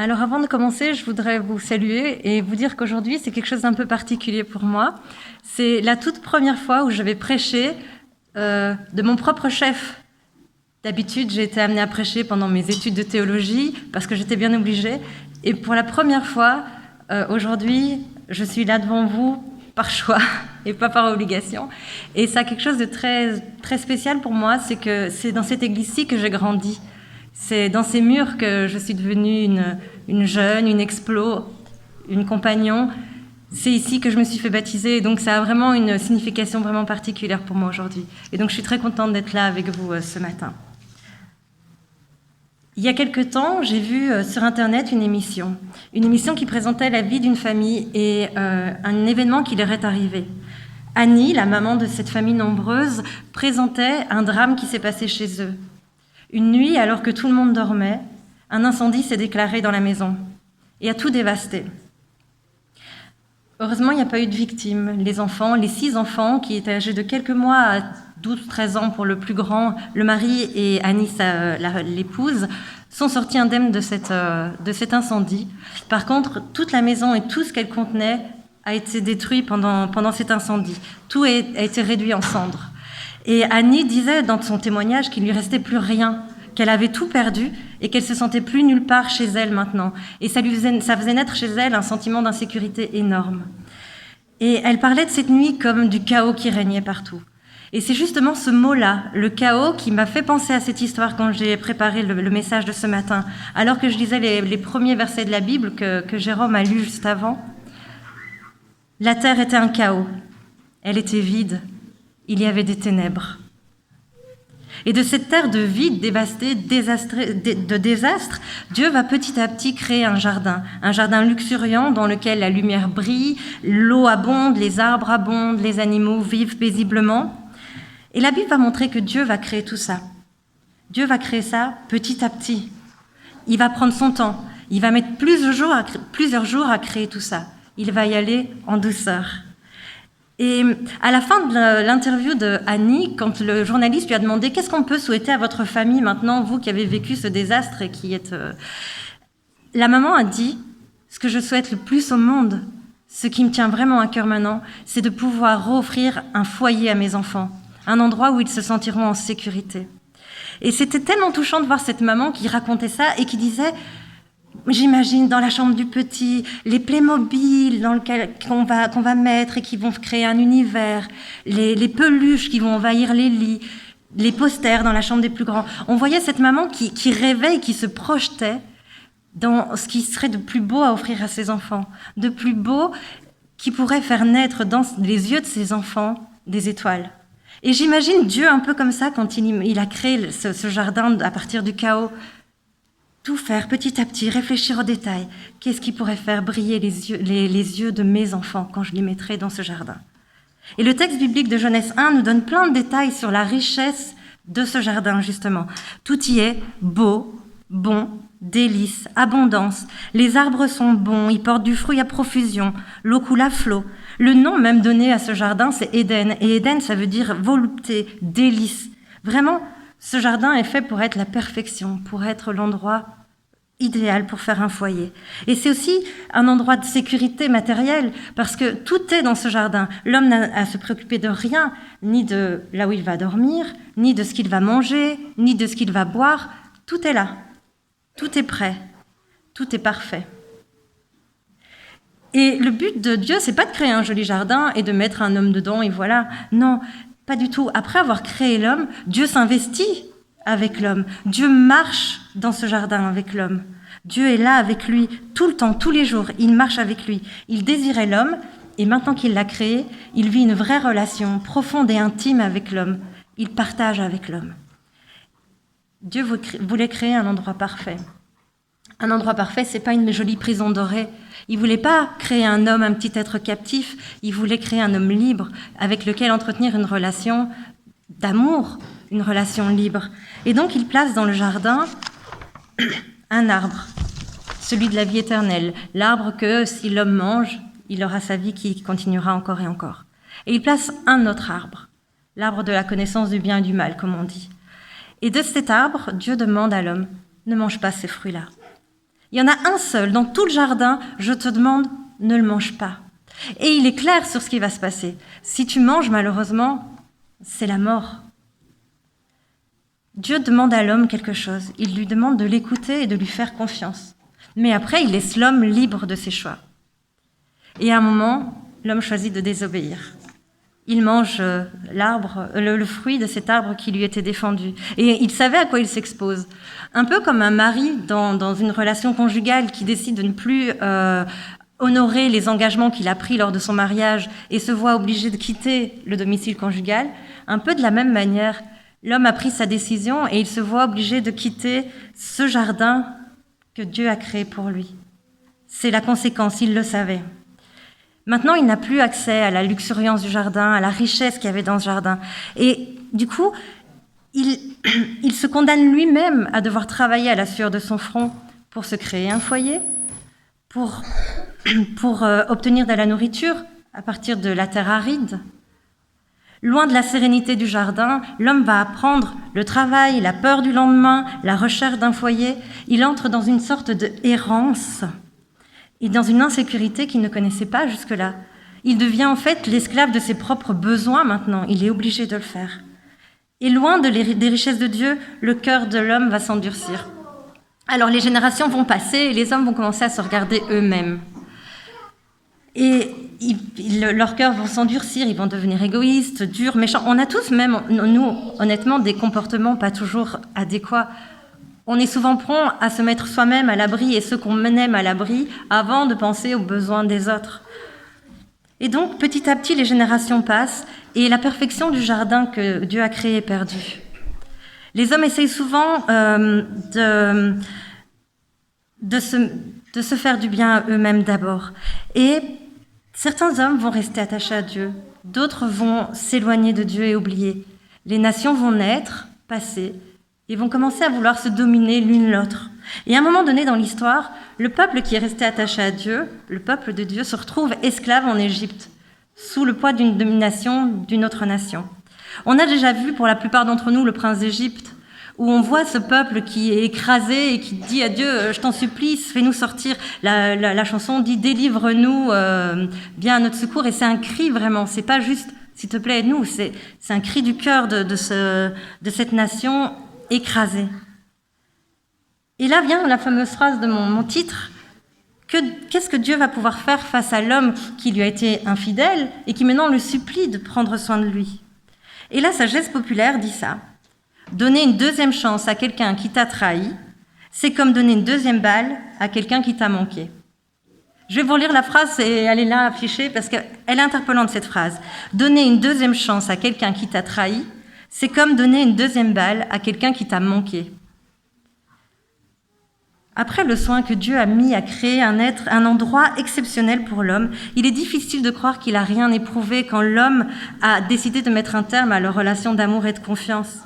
Alors avant de commencer, je voudrais vous saluer et vous dire qu'aujourd'hui, c'est quelque chose d'un peu particulier pour moi. C'est la toute première fois où je vais prêcher de mon propre chef. D'habitude, j'ai été amenée à prêcher pendant mes études de théologie parce que j'étais bien obligée. Et pour la première fois, aujourd'hui, je suis là devant vous par choix et pas par obligation. Et ça a quelque chose de très, très spécial pour moi, c'est que c'est dans cette église-ci que j'ai grandi. C'est dans ces murs que je suis devenue une jeune, une explo, une compagnon. C'est ici que je me suis fait baptiser, et donc ça a vraiment une signification vraiment particulière pour moi aujourd'hui. Et donc je suis très contente d'être là avec vous ce matin. Il y a quelque temps, j'ai vu sur Internet une émission qui présentait la vie d'une famille et un événement qui leur est arrivé. Annie, la maman de cette famille nombreuse, présentait un drame qui s'est passé chez eux. Une nuit, alors que tout le monde dormait, un incendie s'est déclaré dans la maison et a tout dévasté. Heureusement, il n'y a pas eu de victimes. Les 6 enfants, qui étaient âgés de quelques mois à 12-13 ans pour le plus grand, le mari et Annie, l'épouse, sont sortis indemnes de cet incendie. Par contre, toute la maison et tout ce qu'elle contenait a été détruit pendant cet incendie. Tout a été réduit en cendres. Et Annie disait dans son témoignage qu'il ne lui restait plus rien, qu'elle avait tout perdu et qu'elle se sentait plus nulle part chez elle maintenant. Et ça faisait naître chez elle un sentiment d'insécurité énorme. Et elle parlait de cette nuit comme du chaos qui régnait partout. Et c'est justement ce mot-là, le chaos, qui m'a fait penser à cette histoire quand j'ai préparé le message de ce matin, alors que je lisais les premiers versets de la Bible que Jérôme a lus juste avant. La terre était un chaos, elle était vide. Il y avait des ténèbres. Et de cette terre de vide, dévastée, de désastre, Dieu va petit à petit créer un jardin luxuriant dans lequel la lumière brille, l'eau abonde, les arbres abondent, les animaux vivent paisiblement. Et la Bible va montrer que Dieu va créer tout ça. Dieu va créer ça petit à petit. Il va prendre son temps. Il va mettre plusieurs jours à créer tout ça. Il va y aller en douceur. Et à la fin de l'interview de Annie, quand le journaliste lui a demandé « Qu'est-ce qu'on peut souhaiter à votre famille maintenant, vous qui avez vécu ce désastre et qui êtes… » La maman a dit « Ce que je souhaite le plus au monde, ce qui me tient vraiment à cœur maintenant, c'est de pouvoir offrir un foyer à mes enfants, un endroit où ils se sentiront en sécurité. » Et c'était tellement touchant de voir cette maman qui racontait ça et qui disait « J'imagine dans la chambre du petit, les Playmobil qu'on va mettre et qui vont créer un univers, les peluches qui vont envahir les lits, les posters dans la chambre des plus grands. » On voyait cette maman qui rêvait et qui se projetait dans ce qui serait de plus beau à offrir à ses enfants, de plus beau qui pourrait faire naître dans les yeux de ses enfants des étoiles. Et j'imagine Dieu un peu comme ça quand il a créé ce jardin à partir du chaos. Tout faire petit à petit, réfléchir aux détails. Qu'est-ce qui pourrait faire briller les yeux de mes enfants quand je les mettrai dans ce jardin? Et le texte biblique de Genèse 1 nous donne plein de détails sur la richesse de ce jardin, justement. Tout y est beau, bon, délice, abondance. Les arbres sont bons, ils portent du fruit à profusion. L'eau coule à flot. Le nom même donné à ce jardin, c'est Éden. Et Éden, ça veut dire volupté, délice. Vraiment, ce jardin est fait pour être la perfection, pour être l'endroit idéal pour faire un foyer. Et c'est aussi un endroit de sécurité matérielle, parce que tout est dans ce jardin. L'homme n'a à se préoccuper de rien, ni de là où il va dormir, ni de ce qu'il va manger, ni de ce qu'il va boire. Tout est là. Tout est prêt. Tout est parfait. Et le but de Dieu, c'est pas de créer un joli jardin et de mettre un homme dedans et voilà. Non, pas du tout. Après avoir créé l'homme, Dieu s'investit avec l'homme. Dieu marche dans ce jardin avec l'homme. Dieu est là avec lui tout le temps, tous les jours. Il marche avec lui. Il désirait l'homme et maintenant qu'il l'a créé, il vit une vraie relation profonde et intime avec l'homme. Il partage avec l'homme. Dieu voulait créer un endroit parfait. Un endroit parfait, c'est pas une jolie prison dorée. Il voulait pas créer un homme, un petit être captif. Il voulait créer un homme libre avec lequel entretenir une relation d'amour, une relation libre. Et donc, il place dans le jardin un arbre, celui de la vie éternelle, l'arbre que, si l'homme mange, il aura sa vie qui continuera encore et encore. Et il place un autre arbre, l'arbre de la connaissance du bien et du mal, comme on dit. Et de cet arbre, Dieu demande à l'homme, ne mange pas ces fruits-là. Il y en a un seul dans tout le jardin, je te demande, ne le mange pas. Et il est clair sur ce qui va se passer. Si tu manges, malheureusement, c'est la mort. Dieu demande à l'homme quelque chose. Il lui demande de l'écouter et de lui faire confiance. Mais après, il laisse l'homme libre de ses choix. Et à un moment, l'homme choisit de désobéir. Il mange le fruit de cet arbre qui lui était défendu. Et il savait à quoi il s'expose. Un peu comme un mari dans une relation conjugale qui décide de ne plus honorer les engagements qu'il a pris lors de son mariage et se voit obligé de quitter le domicile conjugal. Un peu de la même manière, l'homme a pris sa décision et il se voit obligé de quitter ce jardin que Dieu a créé pour lui. C'est la conséquence, il le savait. Maintenant, il n'a plus accès à la luxuriance du jardin, à la richesse qu'il y avait dans ce jardin. Et du coup, il se condamne lui-même à devoir travailler à la sueur de son front pour se créer un foyer, pour obtenir de la nourriture à partir de la terre aride. Loin de la sérénité du jardin, l'homme va apprendre le travail, la peur du lendemain, la recherche d'un foyer. Il entre dans une sorte de errance et dans une insécurité qu'il ne connaissait pas jusque-là. Il devient en fait l'esclave de ses propres besoins maintenant. Il est obligé de le faire. Et loin des richesses de Dieu, le cœur de l'homme va s'endurcir. Alors les générations vont passer et les hommes vont commencer à se regarder eux-mêmes. Et leurs cœurs vont s'endurcir, ils vont devenir égoïstes, durs, méchants. On a tous même, nous, honnêtement, des comportements pas toujours adéquats. On est souvent prompt à se mettre soi-même à l'abri et ceux qu'on aime à l'abri avant de penser aux besoins des autres. Et donc, petit à petit, les générations passent et la perfection du jardin que Dieu a créé est perdue. Les hommes essayent souvent de se faire du bien à eux-mêmes d'abord. Et certains hommes vont rester attachés à Dieu, d'autres vont s'éloigner de Dieu et oublier. Les nations vont naître, passer, et vont commencer à vouloir se dominer l'une l'autre. Et à un moment donné dans l'histoire, le peuple qui est resté attaché à Dieu, le peuple de Dieu, se retrouve esclave en Égypte, sous le poids d'une domination d'une autre nation. On a déjà vu, pour la plupart d'entre nous, le prince d'Égypte, où on voit ce peuple qui est écrasé et qui dit à Dieu « Je t'en supplie, fais-nous sortir ». La chanson dit « Délivre-nous, viens à notre secours ». Et c'est un cri vraiment, c'est pas juste « S'il te plaît, aide-nous », c'est un cri du cœur de cette nation écrasée. Et là vient la fameuse phrase de mon titre. Qu'est-ce que Dieu va pouvoir faire face à l'homme qui lui a été infidèle et qui maintenant le supplie de prendre soin de lui? Et la sagesse populaire dit ça. Donner une deuxième chance à quelqu'un qui t'a trahi, c'est comme donner une deuxième balle à quelqu'un qui t'a manqué. Je vais vous lire la phrase et elle est là affichée parce qu'elle est interpellante cette phrase. Donner une deuxième chance à quelqu'un qui t'a trahi, c'est comme donner une deuxième balle à quelqu'un qui t'a manqué. Après le soin que Dieu a mis à créer un endroit exceptionnel pour l'homme, il est difficile de croire qu'il n'a rien éprouvé quand l'homme a décidé de mettre un terme à leur relation d'amour et de confiance.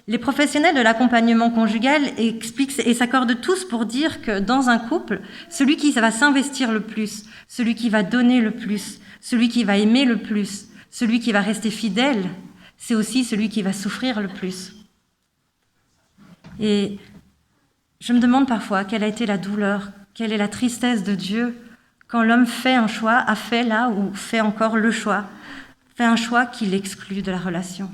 Les professionnels de l'accompagnement conjugal expliquent et s'accordent tous pour dire que dans un couple, celui qui va s'investir le plus, celui qui va donner le plus, celui qui va aimer le plus, celui qui va rester fidèle, c'est aussi celui qui va souffrir le plus. Et je me demande parfois quelle a été la douleur, quelle est la tristesse de Dieu quand l'homme fait un choix, a fait là ou fait encore le choix, fait un choix qui l'exclut de la relation.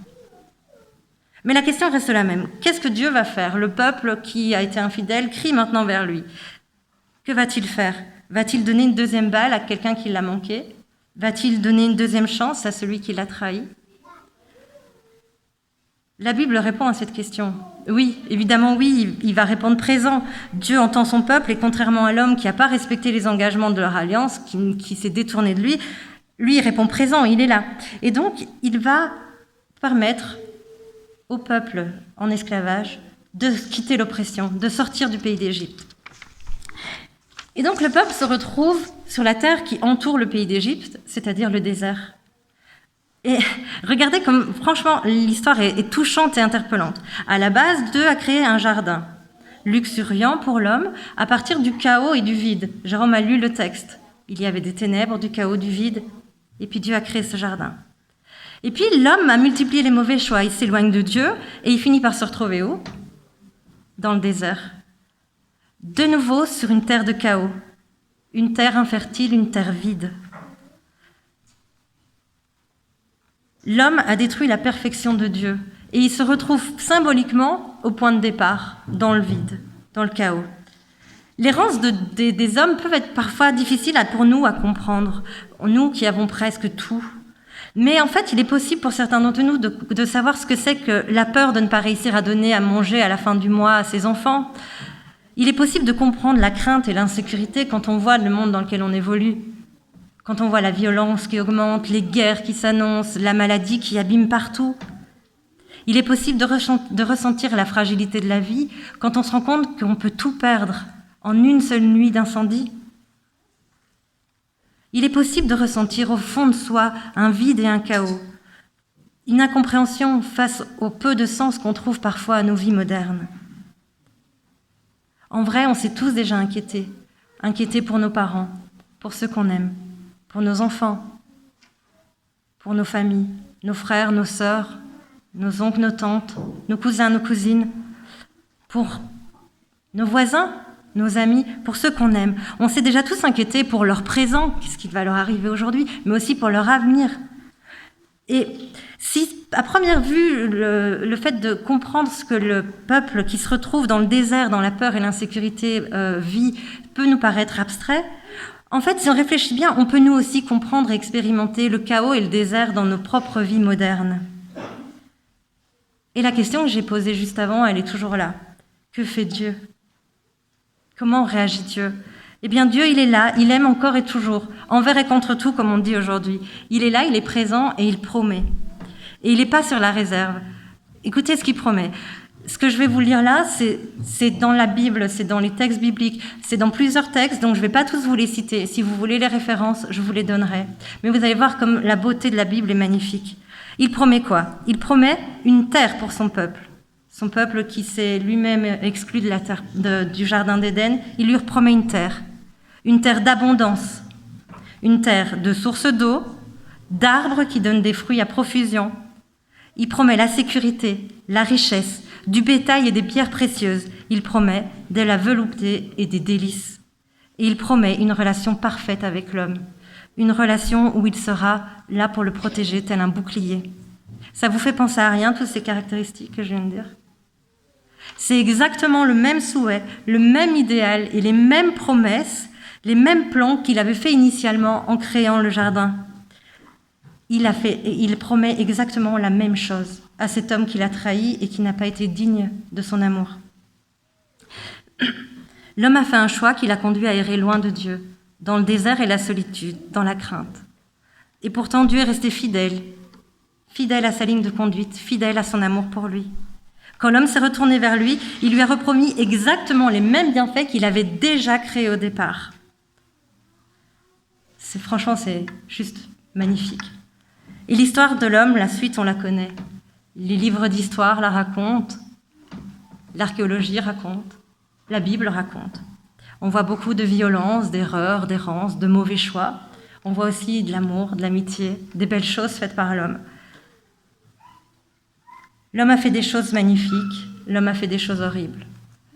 Mais la question reste la même. Qu'est-ce que Dieu va faire? Le peuple qui a été infidèle crie maintenant vers lui. Que va-t-il faire? Va-t-il donner une deuxième balle à quelqu'un qui l'a manqué? Va-t-il donner une deuxième chance à celui qui l'a trahi? La Bible répond à cette question. Oui, évidemment oui, il va répondre présent. Dieu entend son peuple et contrairement à l'homme qui n'a pas respecté les engagements de leur alliance, qui s'est détourné de lui, il répond présent, il est là. Et donc, il va permettre au peuple en esclavage de quitter l'oppression, de sortir du pays d'Égypte. Et donc, le peuple se retrouve sur la terre qui entoure le pays d'Égypte, c'est-à-dire le désert. Et regardez comme, franchement, l'histoire est touchante et interpellante. À la base, Dieu a créé un jardin, luxuriant pour l'homme, à partir du chaos et du vide. Jérôme a lu le texte. Il y avait des ténèbres, du chaos, du vide, et puis Dieu a créé ce jardin. Et puis l'homme a multiplié les mauvais choix. Il s'éloigne de Dieu et il finit par se retrouver où? Dans le désert. De nouveau sur une terre de chaos, une terre infertile, une terre vide. L'homme a détruit la perfection de Dieu et il se retrouve symboliquement au point de départ, dans le vide, dans le chaos. L'errance des hommes peuvent être parfois difficiles pour nous à comprendre, nous qui avons presque tout. Mais en fait, il est possible pour certains d'entre nous de savoir ce que c'est que la peur de ne pas réussir à donner à manger à la fin du mois à ses enfants. Il est possible de comprendre la crainte et l'insécurité quand on voit le monde dans lequel on évolue. Quand on voit la violence qui augmente, les guerres qui s'annoncent, la maladie qui abîme partout. Il est possible de ressentir la fragilité de la vie quand on se rend compte qu'on peut tout perdre en une seule nuit d'incendie. Il est possible de ressentir au fond de soi un vide et un chaos, une incompréhension face au peu de sens qu'on trouve parfois à nos vies modernes. En vrai, on s'est tous déjà inquiétés pour nos parents, pour ceux qu'on aime, pour nos enfants, pour nos familles, nos frères, nos sœurs, nos oncles, nos tantes, nos cousins, nos cousines, pour nos voisins, nos amis, pour ceux qu'on aime. On s'est déjà tous inquiétés pour leur présent, qu'est-ce qui va leur arriver aujourd'hui, mais aussi pour leur avenir. Et si, à première vue, le fait de comprendre ce que le peuple qui se retrouve dans le désert, dans la peur et l'insécurité vit, peut nous paraître abstrait, en fait, si on réfléchit bien, on peut nous aussi comprendre et expérimenter le chaos et le désert dans nos propres vies modernes. Et la question que j'ai posée juste avant, elle est toujours là. Que fait Dieu ? Comment réagit Dieu ? Eh bien, Dieu, il est là, il aime encore et toujours, envers et contre tout, comme on dit aujourd'hui. Il est là, il est présent et il promet. Et il n'est pas sur la réserve. Écoutez ce qu'il promet. Ce que je vais vous lire là, c'est dans la Bible, c'est dans les textes bibliques, c'est dans plusieurs textes, donc je ne vais pas tous vous les citer. Si vous voulez les références, je vous les donnerai. Mais vous allez voir comme la beauté de la Bible est magnifique. Il promet quoi ? Il promet une terre pour son peuple qui s'est lui-même exclu de la terre, du jardin d'Éden. Il lui promet une terre d'abondance, une terre de sources d'eau, d'arbres qui donnent des fruits à profusion. Il promet la sécurité, la richesse, du bétail et des pierres précieuses. Il promet de la velouté et des délices. Et il promet une relation parfaite avec l'homme, une relation où il sera là pour le protéger tel un bouclier. Ça vous fait penser à rien, toutes ces caractéristiques que je viens de dire ? C'est exactement le même souhait, le même idéal et les mêmes promesses, les mêmes plans qu'il avait fait initialement en créant le jardin. Il promet exactement la même chose à cet homme qu'il a trahi et qui n'a pas été digne de son amour. L'homme a fait un choix qui l'a conduit à errer loin de Dieu, dans le désert et la solitude, dans la crainte. Et pourtant, Dieu est resté fidèle à sa ligne de conduite, fidèle à son amour pour lui. Quand l'homme s'est retourné vers lui, il lui a repromis exactement les mêmes bienfaits qu'il avait déjà créés au départ. Franchement, c'est juste magnifique. Et l'histoire de l'homme, la suite, on la connaît. Les livres d'histoire la racontent, l'archéologie raconte, la Bible raconte. On voit beaucoup de violence, d'erreurs, d'errance, de mauvais choix. On voit aussi de l'amour, de l'amitié, des belles choses faites par l'homme. L'homme a fait des choses magnifiques, l'homme a fait des choses horribles.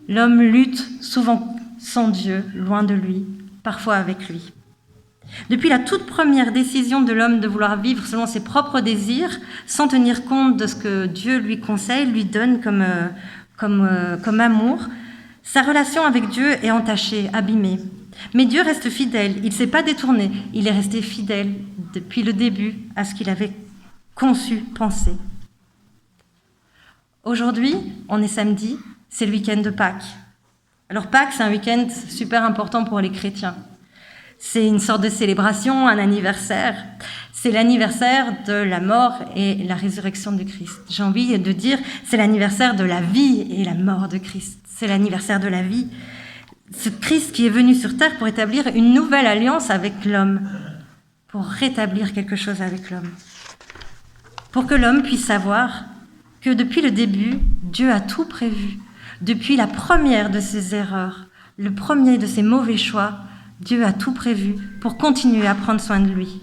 L'homme lutte souvent sans Dieu, loin de lui, parfois avec lui. Depuis la toute première décision de l'homme de vouloir vivre selon ses propres désirs, sans tenir compte de ce que Dieu lui conseille, lui donne comme amour, sa relation avec Dieu est entachée, abîmée. Mais Dieu reste fidèle, il ne s'est pas détourné, il est resté fidèle depuis le début à ce qu'il avait conçu, pensé. Aujourd'hui, on est samedi, c'est le week-end de Pâques. Alors Pâques, c'est un week-end super important pour les chrétiens. C'est une sorte de célébration, un anniversaire. C'est l'anniversaire de la mort et la résurrection du Christ. J'ai envie de dire, c'est l'anniversaire de la vie et la mort de Christ. C'est l'anniversaire de la vie. Ce Christ qui est venu sur terre pour établir une nouvelle alliance avec l'homme, pour rétablir quelque chose avec l'homme. Pour que l'homme puisse savoir que depuis le début, Dieu a tout prévu. Depuis la première de ses erreurs, le premier de ses mauvais choix, Dieu a tout prévu pour continuer à prendre soin de lui.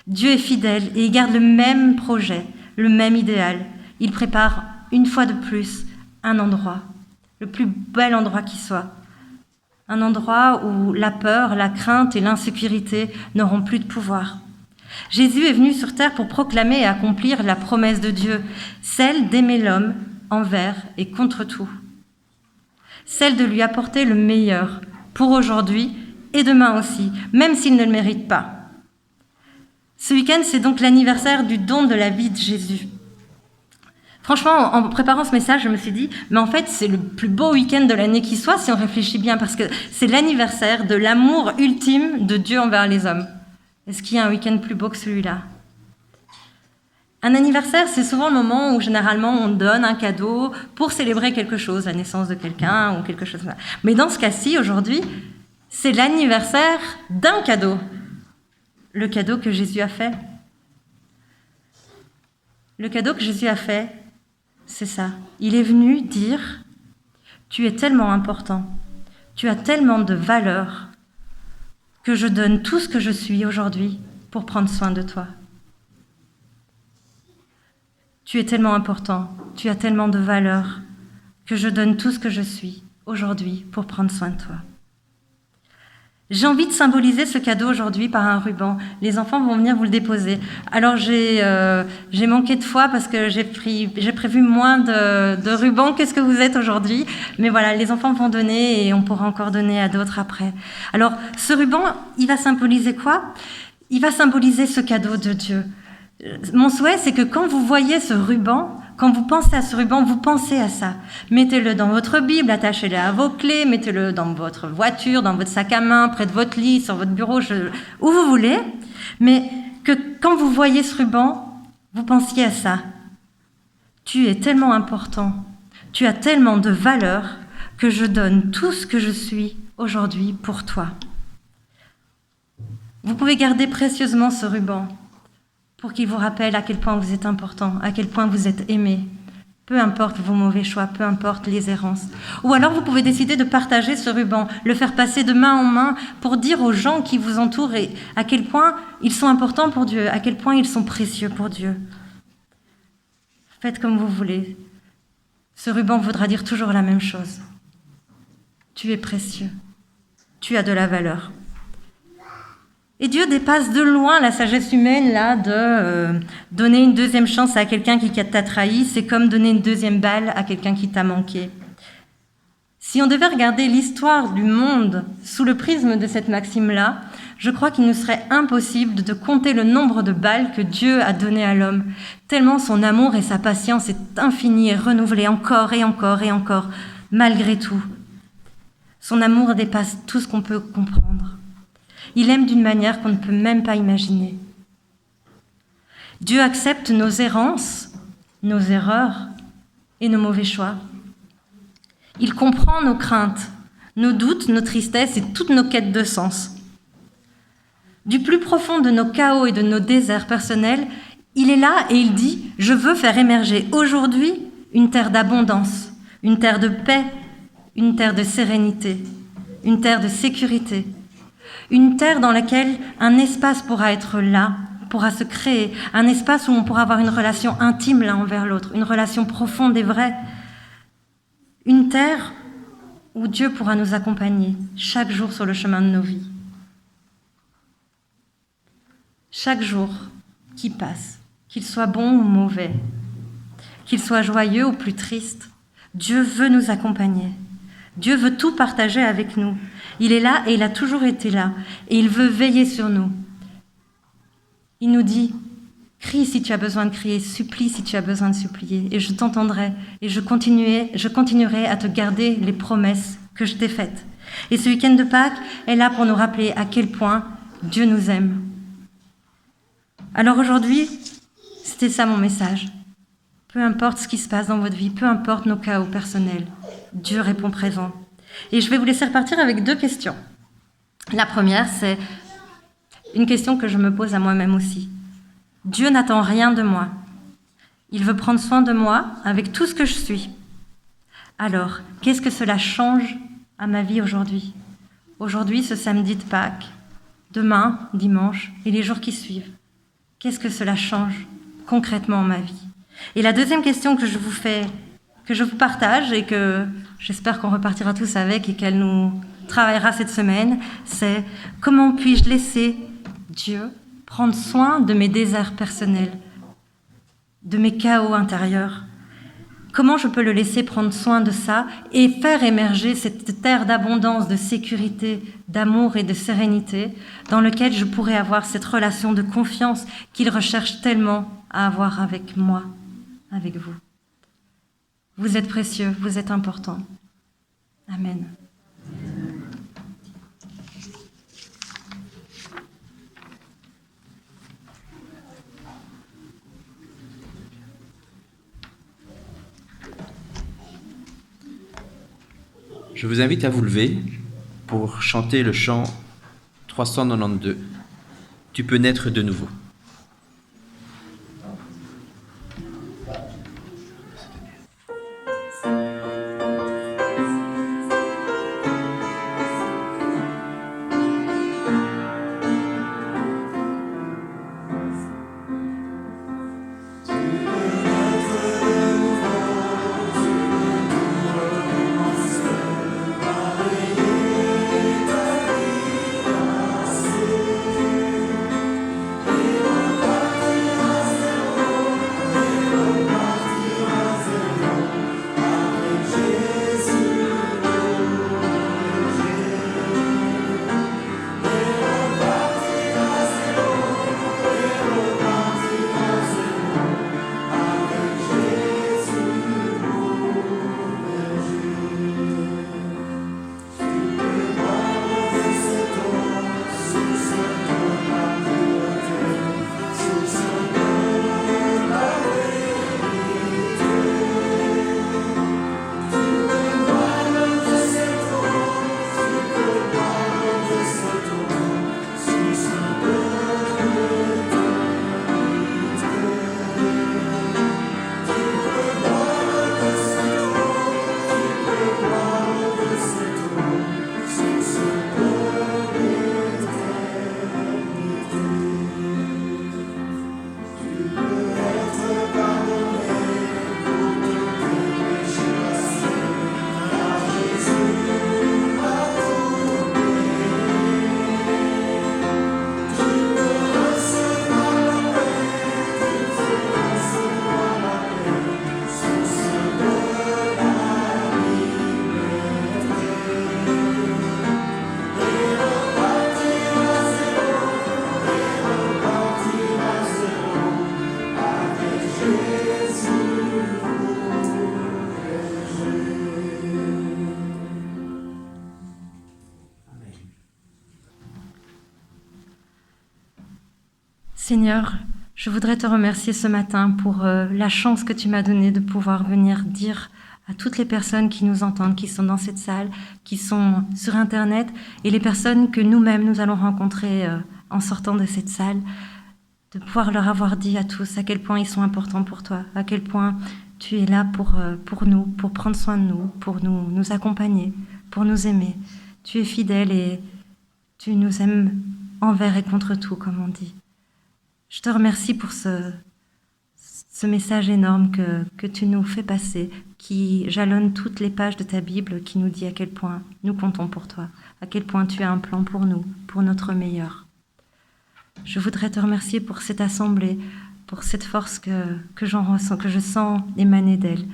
Dieu est fidèle et il garde le même projet, le même idéal. Il prépare une fois de plus un endroit, le plus bel endroit qui soit, un endroit où la peur, la crainte et l'insécurité n'auront plus de pouvoir. Jésus est venu sur terre pour proclamer et accomplir la promesse de Dieu, celle d'aimer l'homme envers et contre tout, celle de lui apporter le meilleur pour aujourd'hui et demain aussi, même s'il ne le mérite pas. Ce week-end, c'est donc l'anniversaire du don de la vie de Jésus. Franchement, en préparant ce message, je me suis dit, mais en fait, c'est le plus beau week-end de l'année qui soit, si on réfléchit bien, parce que c'est l'anniversaire de l'amour ultime de Dieu envers les hommes. Est-ce qu'il y a un week-end plus beau que celui-là ? Un anniversaire, c'est souvent le moment où, généralement, on donne un cadeau pour célébrer quelque chose, la naissance de quelqu'un ou quelque chose comme ça. Mais dans ce cas-ci, aujourd'hui, c'est l'anniversaire d'un cadeau. Le cadeau que Jésus a fait. Le cadeau que Jésus a fait, c'est ça. Il est venu dire « Tu es tellement important, tu as tellement de valeur que je donne tout ce que je suis aujourd'hui pour prendre soin de toi. Tu es tellement important, tu as tellement de valeur que je donne tout ce que je suis aujourd'hui pour prendre soin de toi. » J'ai envie de symboliser ce cadeau aujourd'hui par un ruban. Les enfants vont venir vous le déposer. Alors j'ai manqué de foi parce que j'ai prévu moins de rubans que ce que vous êtes aujourd'hui. Mais voilà, les enfants vont donner et on pourra encore donner à d'autres après. Alors ce ruban, il va symboliser quoi ? Il va symboliser ce cadeau de Dieu. Mon souhait, c'est que quand vous voyez ce ruban, quand vous pensez à ce ruban, vous pensez à ça. Mettez-le dans votre Bible, attachez-le à vos clés, mettez-le dans votre voiture, dans votre sac à main, près de votre lit, sur votre bureau, où vous voulez. Mais que quand vous voyez ce ruban, vous pensiez à ça. Tu es tellement important, tu as tellement de valeur que je donne tout ce que je suis aujourd'hui pour toi. Vous pouvez garder précieusement ce ruban pour qu'il vous rappelle à quel point vous êtes important, à quel point vous êtes aimé, peu importe vos mauvais choix, peu importe les errances. Ou alors vous pouvez décider de partager ce ruban, le faire passer de main en main pour dire aux gens qui vous entourent à quel point ils sont importants pour Dieu, à quel point ils sont précieux pour Dieu. Faites comme vous voulez. Ce ruban voudra dire toujours la même chose. Tu es précieux, tu as de la valeur. Et Dieu dépasse de loin la sagesse humaine là de donner une deuxième chance à quelqu'un qui t'a trahi. C'est comme donner une deuxième balle à quelqu'un qui t'a manqué. Si on devait regarder l'histoire du monde sous le prisme de cette maxime-là, je crois qu'il nous serait impossible de compter le nombre de balles que Dieu a donné à l'homme, tellement son amour et sa patience est infini et renouvelé encore et encore et encore, malgré tout. Son amour dépasse tout ce qu'on peut comprendre. Il aime d'une manière qu'on ne peut même pas imaginer. Dieu accepte nos errances, nos erreurs et nos mauvais choix. Il comprend nos craintes, nos doutes, nos tristesses et toutes nos quêtes de sens. Du plus profond de nos chaos et de nos déserts personnels, il est là et il dit « Je veux faire émerger aujourd'hui une terre d'abondance, une terre de paix, une terre de sérénité, une terre de sécurité. » Une terre dans laquelle un espace pourra être là, pourra se créer, un espace où on pourra avoir une relation intime l'un envers l'autre, une relation profonde et vraie. Une terre où Dieu pourra nous accompagner chaque jour sur le chemin de nos vies. Chaque jour qui passe, qu'il soit bon ou mauvais, qu'il soit joyeux ou plus triste, Dieu veut nous accompagner. Dieu veut tout partager avec nous. Il est là et il a toujours été là. Et il veut veiller sur nous. Il nous dit, crie si tu as besoin de crier, supplie si tu as besoin de supplier. Et je t'entendrai et je continuerai à te garder les promesses que je t'ai faites. Et ce week-end de Pâques est là pour nous rappeler à quel point Dieu nous aime. Alors aujourd'hui, c'était ça mon message. Peu importe ce qui se passe dans votre vie, peu importe nos chaos personnels, Dieu répond présent. Et je vais vous laisser repartir avec 2 questions. La première, c'est une question que je me pose à moi-même aussi. Dieu n'attend rien de moi. Il veut prendre soin de moi avec tout ce que je suis. Alors, qu'est-ce que cela change à ma vie aujourd'hui ? Aujourd'hui, ce samedi de Pâques, demain, dimanche, et les jours qui suivent. Qu'est-ce que cela change concrètement en ma vie ? Et la deuxième question que je vous partage et que j'espère qu'on repartira tous avec et qu'elle nous travaillera cette semaine, c'est comment puis-je laisser Dieu prendre soin de mes déserts personnels, de mes chaos intérieurs. Comment je peux le laisser prendre soin de ça et faire émerger cette terre d'abondance, de sécurité, d'amour et de sérénité dans lequel je pourrais avoir cette relation de confiance qu'il recherche tellement à avoir avec moi, avec vous. Vous êtes précieux, vous êtes important. Amen. Je vous invite à vous lever pour chanter le chant 392. Tu peux naître de nouveau. Seigneur, je voudrais te remercier ce matin pour la chance que tu m'as donnée de pouvoir venir dire à toutes les personnes qui nous entendent, qui sont dans cette salle, qui sont sur Internet, et les personnes que nous-mêmes nous allons rencontrer en sortant de cette salle, de pouvoir leur avoir dit à tous à quel point ils sont importants pour toi, à quel point tu es là pour nous, pour prendre soin de nous, pour nous accompagner, pour nous aimer. Tu es fidèle et tu nous aimes envers et contre tout, comme on dit. Je te remercie pour ce message énorme que tu nous fais passer, qui jalonne toutes les pages de ta Bible, qui nous dit à quel point nous comptons pour toi, à quel point tu as un plan pour nous, pour notre meilleur. Je voudrais te remercier pour cette assemblée, pour cette force que j'en ressens, que je sens émaner d'elle.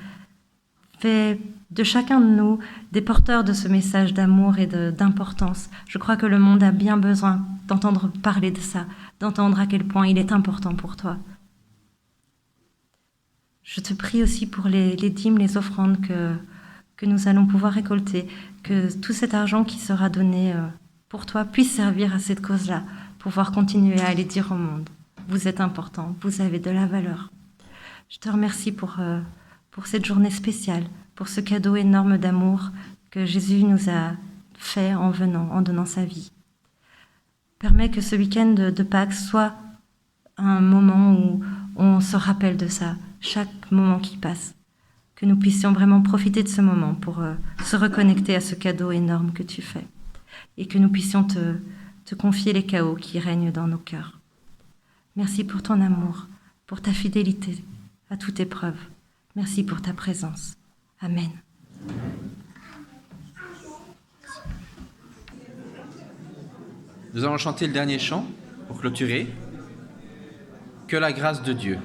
Fais de chacun de nous des porteurs de ce message d'amour et d'importance. Je crois que le monde a bien besoin d'entendre parler de ça, d'entendre à quel point il est important pour toi. Je te prie aussi pour les dîmes, les offrandes que nous allons pouvoir récolter, que tout cet argent qui sera donné pour toi puisse servir à cette cause-là, pouvoir continuer à aller dire au monde, vous êtes important, vous avez de la valeur. Je te remercie pour cette journée spéciale, pour ce cadeau énorme d'amour que Jésus nous a fait en venant, en donnant sa vie. Permets que ce week-end de Pâques soit un moment où on se rappelle de ça, chaque moment qui passe, que nous puissions vraiment profiter de ce moment pour se reconnecter à ce cadeau énorme que tu fais et que nous puissions te confier les chaos qui règnent dans nos cœurs. Merci pour ton amour, pour ta fidélité à toute épreuve. Merci pour ta présence. Amen. Nous allons chanter le dernier chant pour clôturer. Que la grâce de Dieu.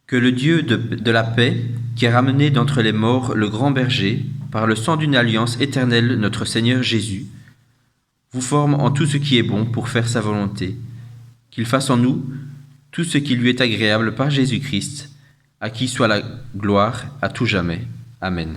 Que le Dieu de la paix, qui a ramené d'entre les morts le grand berger, par le sang d'une alliance éternelle, notre Seigneur Jésus, vous forme en tout ce qui est bon pour faire sa volonté, qu'il fasse en nous tout ce qui lui est agréable par Jésus-Christ, à qui soit la gloire à tout jamais. Amen.